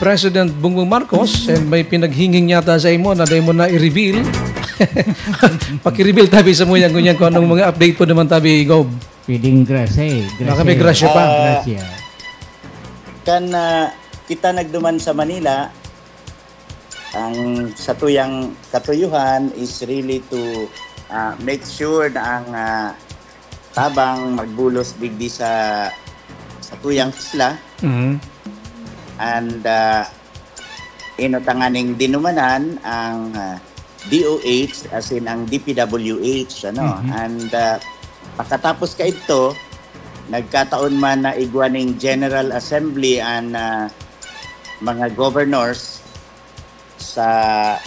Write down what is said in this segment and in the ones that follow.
President Bongbong Marcos and may pinaghinging yata sa imo na dahil mo na i-reveal. Paki-reveal tabi sa mo yan kung anong mga update po naman tabi, Gob. Pwedeng grasya Baka may grasya pa. Grasya. Kan kita nagduman sa Manila, ang satuyang katuyuhan is really to make sure na ang tabang magbulos digdi sa tuyang isla. And inutanganing dinumanan ang DOH as in ang DPWH and pagkatapos ka ito nagkataon man na igwaning General Assembly and mga governors sa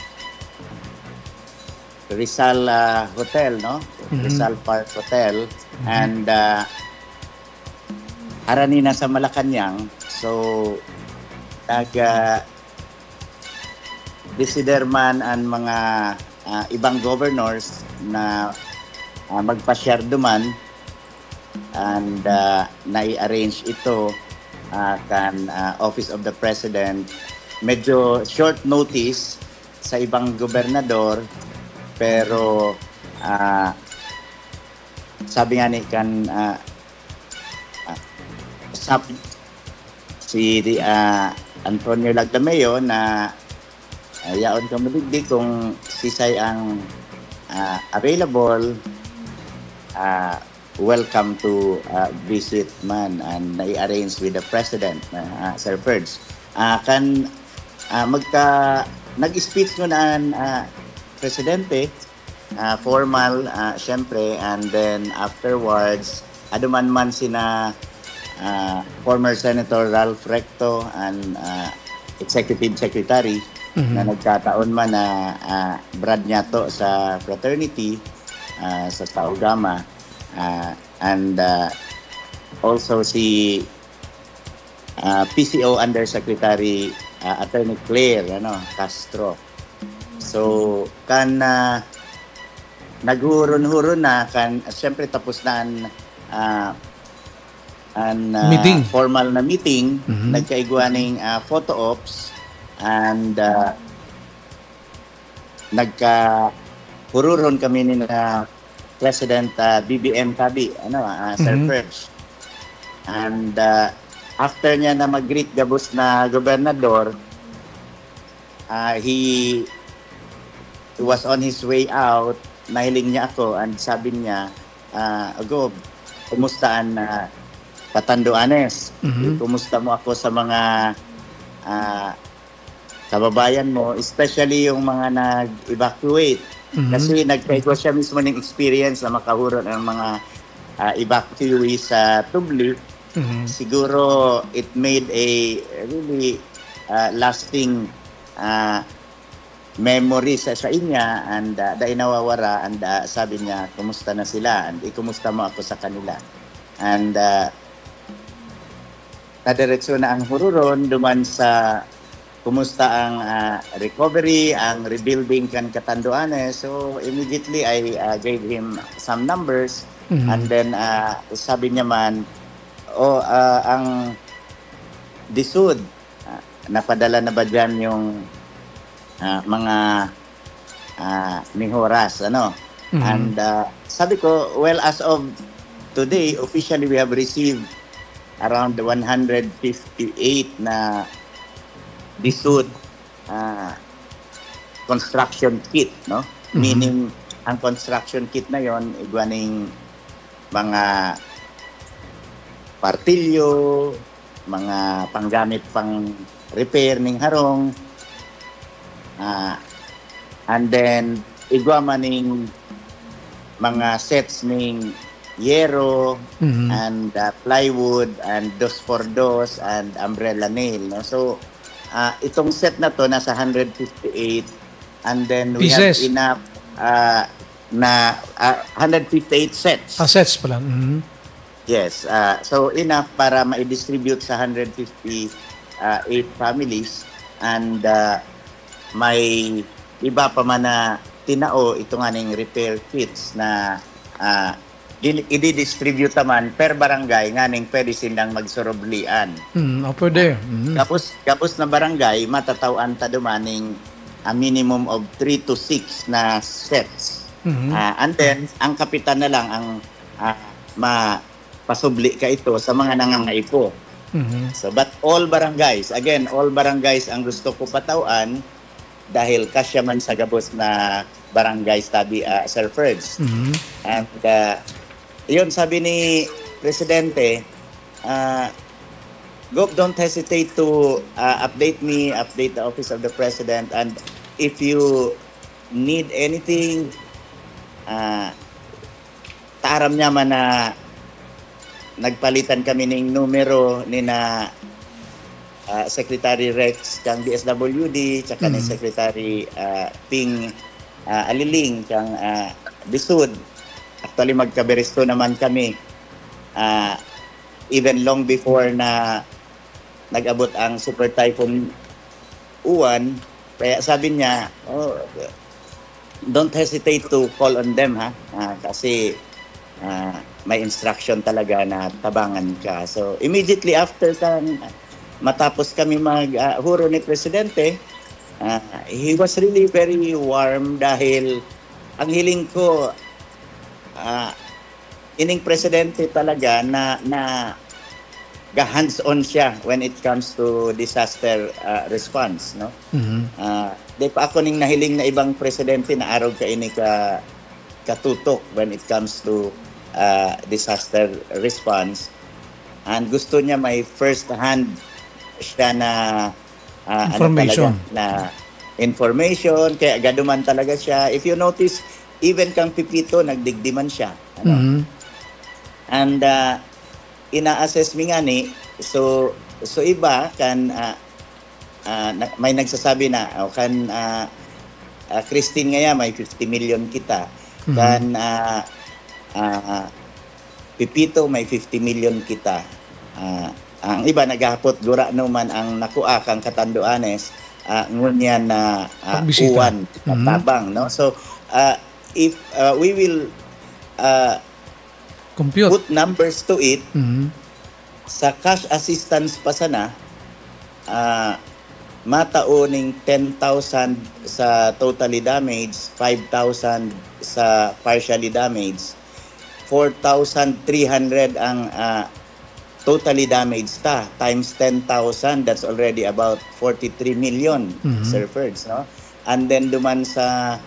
Rizal Hotel, no? Rizal Park Hotel. And harani na sa Malacanang. So, nag-desider man ang mga ibang governors na magpa-share duman and nai-arrange ito kan Office of the President. Medyo short notice sa ibang gobernador pero sabi nga ni kan si Antonio Lagdameo na yaon ka maligdi kung sisay ang available, welcome to visit man and nai-arrange with the President, Sir Ferds. Nag-speech mo na ang Presidente, formal, syempre, and then afterwards, aduman man sina former Senator Ralph Recto and Executive Secretary na nagkataon man na Brad Nyato sa fraternity sa Taugama and also si PCO Undersecretary Attorney Claire Castro. So kan naghuron-huron na kan siyempre tapos na meeting. Formal na meeting, nagkaigwaning photo ops and nagka-hururon kami ni President BBM Tabi, Sir Ferds. And after niya na mag-greet gabos na gobernador, he was on his way out, nahiling niya ako and sabi niya, Gob, kumustaan na Patanduanes. Kumusta mo ako sa mga kababayan mo, especially yung mga nag-evacuate. Kasi nagkaigwa siya mismo ng experience na makahuron ng mga evacuees sa Tubli. Siguro it made a really lasting memory sa inya and dahil nawawara and sabi niya, kumusta na sila and kumusta mo ako sa kanila. And nadiretso na ang hururon duman sa kumusta ang recovery, ang rebuilding kan Catanduanes. So immediately I gave him some numbers and then sabi niya man, ang DSUD, napadala na ba dyan yung mga mihoras, And sabi ko, well, as of today, officially we have received around 158 na DSUD construction kit, Meaning, ang construction kit na yon igwaning mga partilyo, mga panggamit pang repair ning harong, and then igwa maning mga sets ning yero and plywood and dos for dos and umbrella nail. So itong set na to nasa 158 and then we pieces. have enough na 158 sets. Sets pala. Yes. So enough para ma-distribute sa 158 families and may iba pa man na tinao ito nga ning repair kits na i-distribute man per barangay nganing pwede silang magsuroblian. Pwede. Kapos na barangay, matatawan ta dumaning a minimum of 3 to 6 na sets. And then, ang kapitan na lang ang mapasubli ka ito sa mga nangangaipo. So, but all barangays, again, all barangays ang gusto ko patawan dahil kasya man sa gabos na barangay study, Sir Ferds. And yun, sabi ni Presidente, Gov, don't hesitate to update me, update the Office of the President, and if you need anything, taaram niya man na nagpalitan kami ng numero ni na Secretary Rex kang DSWD, tsaka ni Secretary Ping Aliling kang Bisud. Actually, magkaberisto naman kami even long before na nag-abot ang Super Typhoon Uwan. Kaya sabi niya, don't hesitate to call on them, ha? Kasi may instruction talaga na tabangan ka. So, immediately after matapos kami maghuro ni Presidente, he was really very warm dahil ang hiling ko, ining Presidente talaga na hands-on siya when it comes to disaster response, no? Di pa ako ning nahiling na ibang Presidente na araw ka ini katutok when it comes to disaster response, and gusto niya may first hand siya na information, na information, kaya gaduman talaga siya. If you notice, even kang Pipito nagdigdiman siya, and ina-assess mi nga ni, so iba kan may nagsasabi na kan Christine ngaya may 50 million kita, kan Pipito may 50 million kita. Ang iba naghapot gura naman ang nakuha kang Catanduanes ngunyan na uwan tabang, no? So if we will compute, put numbers to it, sa cash assistance pa sana matauning 10,000 sa totally damaged, 5,000 sa partially damaged, 4,300 ang totally damaged times 10,000, that's already about 43 million, Sir Ferds, no? And then duman sa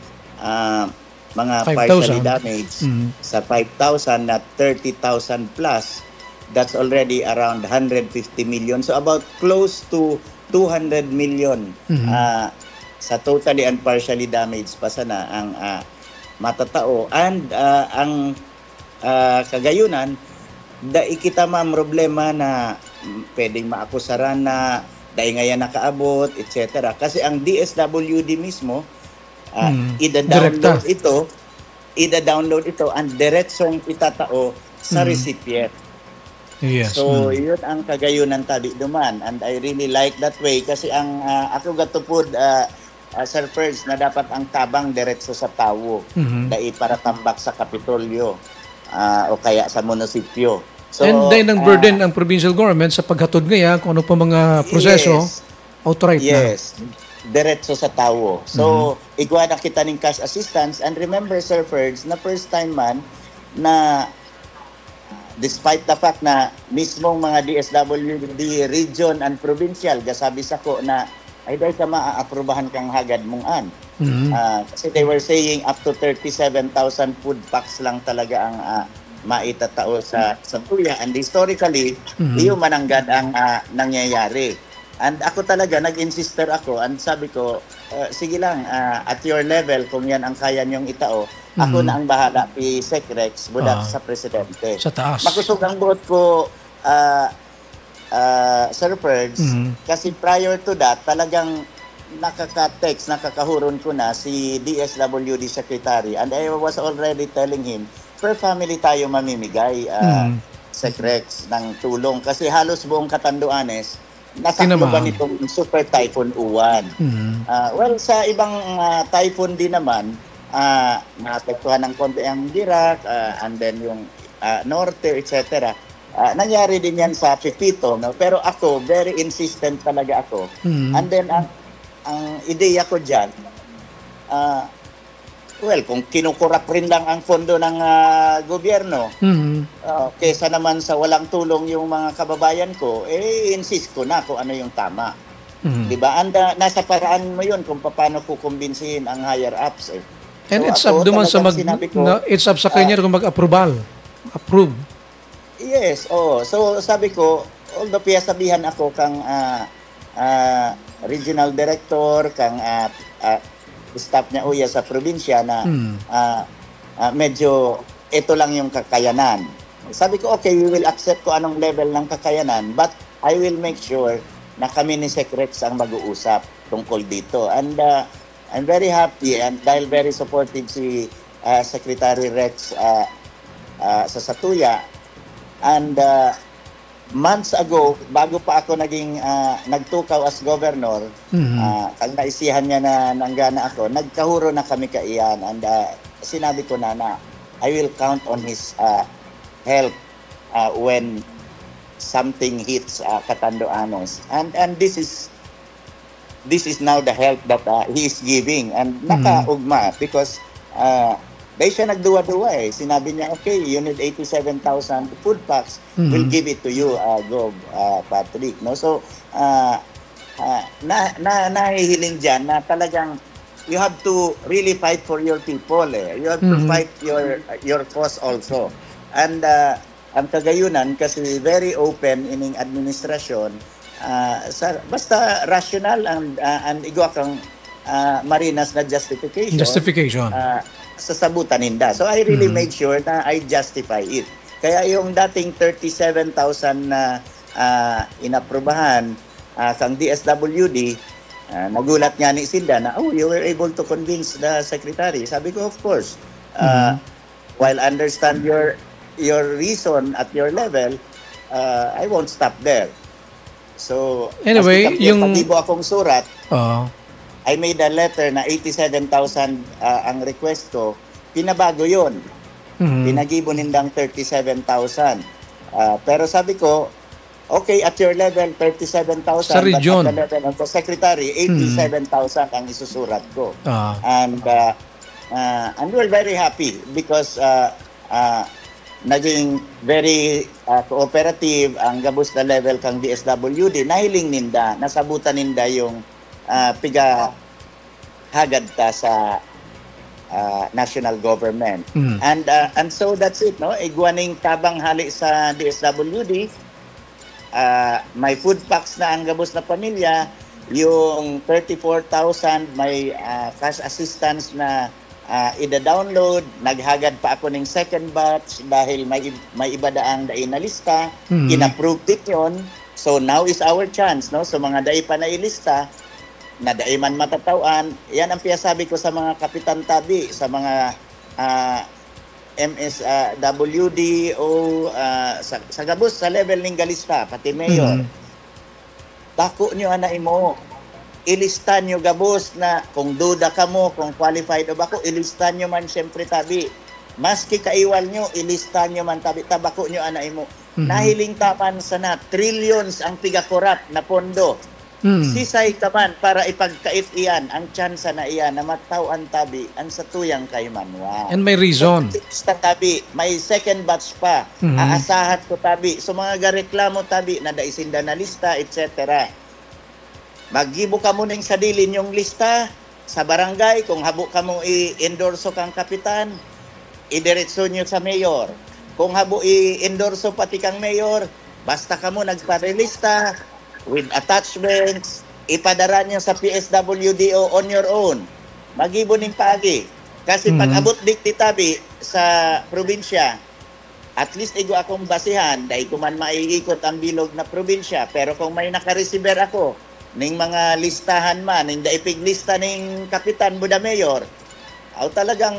mga 5,000 partially damaged, sa 5,000 na 30,000 plus, that's already around 150 million. So about close to 200 million sa totally and partially damaged pa sana ang matatao. And ang kagayunan, ikita ma'am problema na pwedeng maakusaran na dahil ngayon nakaabot, etc. Kasi ang DSWD mismo, ida-download ito and diretsong itatao sa recipient. Yes. So, yun ang kagayunan tabi duman. And I really like that way kasi ang ako gatupod, Sir Ferds, na dapat ang tabang diretso sa tawo, dahil para tambak sa Kapitolyo o kaya sa munisipyo. So, and then ang burden ang provincial government sa paghatod ngaya kung ano pa mga proseso, outright na. Yes, diretso sa tawo. So, igwa na kita ng cash assistance. And remember, Sir Ferds, na first time man na despite the fact na mismong mga DSWD region and provincial, gasabi sa ko na ay dahil ka maaaprobahan kang hagad mong an. Kasi they were saying up to 37,000 food packs lang talaga ang maitatao sa tuya. And historically, iyo mananggad ang nangyayari. And ako talaga, nag-insister ako and sabi ko, sige lang, at your level, kung yan ang kaya niyong itao, ako na ang bahala, Sec Rex, budak sa Presidente. Sa taas. Makusog ang buot ko, Sir Ferds, kasi prior to that, talagang nakaka-text, nakakahuron ko na si DSWD Secretary, and I was already telling him, per family tayo mamimigay, Sec Rex, ng tulong. Kasi halos buong Catanduanes, nasakluban itong Super Typhoon Uwan. Well, sa ibang typhoon din naman, naapektuhan ng konti ang Dirac, and then yung Norte, etc. Nangyari din yan sa Pipito, no? Pero ako, very insistent talaga ako. And then, ang ideya ko dyan, well, kung kinukurap rin lang ang pondo ng gobyerno, kesa naman sa walang tulong yung mga kababayan ko, insist ko na kung ano yung tama. Diba? And nasa paraan mo yun kung paano kukumbinsihin ang higher ups. And So, it's ako, up duman sa talagang sinabi ko, it's up sa kanya kung approve. Yes, so sabi ko, although sabihan ako kang regional director, kang staff niya uya sa probinsya na medyo ito lang yung kakayanan. Sabi ko, okay, we will accept ko anong level ng kakayanan, but I will make sure na kami ni Secrets ang mag-uusap tungkol dito. And I'm very happy and dahil very supportive si Secretary Rex sa Satuya. And months ago, bago pa ako nagtukaw as governor, kag naisihan niya na nanggana ako, nagkahuro na kami kaiyan. And sinabi ko na I will count on his help when something hits Catanduanes. And this is now the help that he is giving. And nakaugma because dahil siya nagduwa-duwa Sinabi niya, okay, you need 87,000 food packs. We'll give it to you, Gov, Patrick. No? So, nahihiling dyan na talagang you have to really fight for your people. You have to fight your cause also. And ang kagayunan, kasi very open ining administrasyon, basta rational and igwa kang marinas na justification. Sasabutan ninda. So I really made sure na I justify it. Kaya yung dating 37,000 na inaprubahan kang DSWD, nagulat nga ni Sinda na, you were able to convince the secretary. Sabi ko, of course. While understand your reason at your level, I won't stop there. So, anyway, yung pag-ibo akong surat, I made a letter na 87,000 ang request ko. Pinabago yun. Pinagibo nindang 37,000. Pero sabi ko, okay, at your level, 37,000. Sa region. But at the level of the secretary, 87,000 ang isusurat ko. And we're very happy because naging very cooperative ang gabos na level kang DSWD. Nahiling ninda, nasabutan ninda yung piga hagad ta sa national government. And so that's it, no? Igwaning tabang hali sa DSWD, may food packs na ang gabos na pamilya, yung 34,000 may cash assistance na ida-download, naghagad pa ako ng second batch dahil may iba daang dai na lista, in-approve it yun. So now is our chance, no? So mga dai pa na ilista, na dai man matatawan, yan ang sabi ko sa mga kapitan tabi, sa mga MSWD o sa gabos, sa level ng galista, pati mayor. Dako nyo ana imo, ilistan nyo gabos na kung duda ka mo, kung qualified o bako, ilistan nyo man siyempre tabi. Maski kaiwal nyo, ilistan nyo man tabi, tabako nyo ana imo. Nahiling taman sana, trillions ang pigakorap na pondo. Sisay kaman para ipagkait iyan ang tsansa na iyan na matawan tabi ang satuyang kay Manwa. And may reason. So, tabi, may second batch pa. Aasahat ko tabi. So mga gareklamo tabi na daisinda na lista, etc. Maggibo ka mo ng sadilin yung lista sa barangay. Kung habo ka mo i-endorso kang kapitan, idiretso nyo sa mayor. Kung habo i-endorso pati kang mayor, basta ka mo nagparelista with attachments, ipadara nyo sa PSWDO on your own. Magibo ning paagi. Kasi pag abot dikti tabi sa probinsya, at least igo akong basihan, dahil ko man maiikot ang bilog na probinsya. Pero kung may nakareceiver ako, ning mga listahan man, ning daipiglista ning kapitan Buda Mayor, aw talagang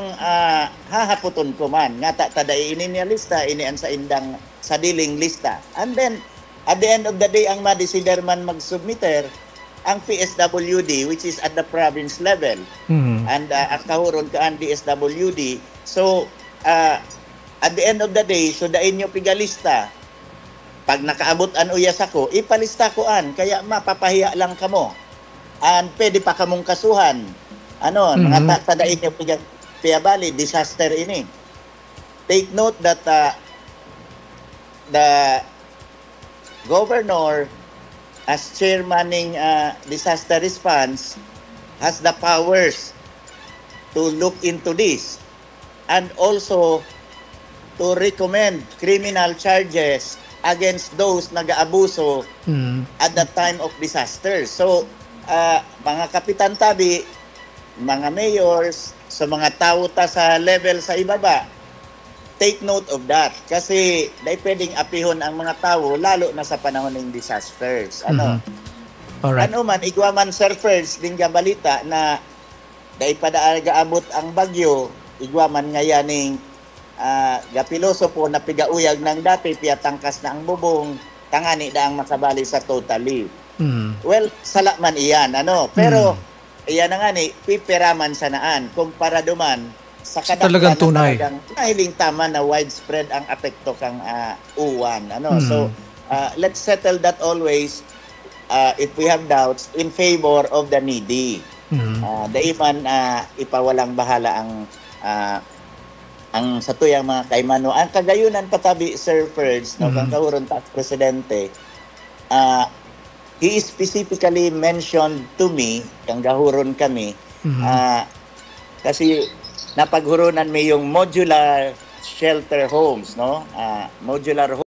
hahaputon ko man. Nga taday ini niya lista, ini ang sa indang sadiling lista. And then, at the end of the day, ang madesider man mag-submiter, ang PSWD, which is at the province level, and at kahuron ka ang DSWD. So, at the end of the day, sudain nyo pigalista. Pag nakaabot an uyas ako, ipalista ko an. Kaya mapapahiya lang kamo. And pwede pa kamong kasuhan. Ano, mga tadain nyo piyabali, disaster ini. Take note that the governor as chairman ng disaster response has the powers to look into this and also to recommend criminal charges against those nag-aabuso at the time of disaster. So, mga kapitan tabi, mga mayors, sa mga tao ta sa level sa ibaba, take note of that. Kasi dahil pwedeng apihon ang mga tao, lalo na sa panahon ng disasters. Ano? Alright. Ano man, igwaman surfers din balita na dahil gaabot ang bagyo, igwaman ngayon ng gapiloso po na pigauyag ng dati, piyatangkas na ang bubong, tangani na ang makabali sa totally. Well, sala man iyan, ano? Pero, iyan na nga ni, pipiraman sa naan. Kumpara duman, sa talagang tunay. Nahiling tama na widespread ang apekto kang uwan. Ano? So, let's settle that always, if we have doubts, in favor of the needy. Daiman, ipawalang bahala ang satuyang mga kaimano. Ang kagayunan patabi, Sir Ferds, no, kang kahuron taas presidente, he specifically mentioned to me, kang gahuron kami, kasi napaghurunan may yung modular shelter homes, no? Modular